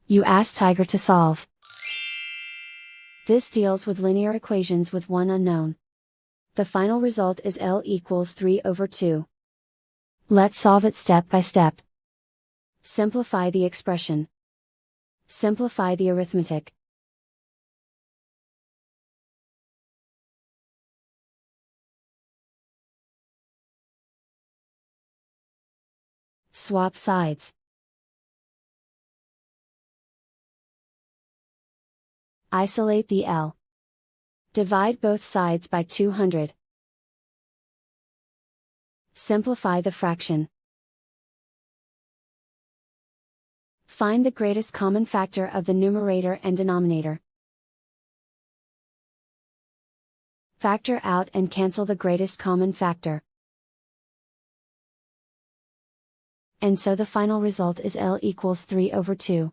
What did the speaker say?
You ask Tiger to solve. This deals with linear equations with one unknown. The final result is L equals 3/2. Let's solve it step by step. Simplify the expression. Simplify the arithmetic. Swap sides. Isolate the L. Divide both sides by 200. Simplify the fraction. Find the greatest common factor of the numerator and denominator. Factor out and cancel the greatest common factor. And so the final result is L equals 3/2.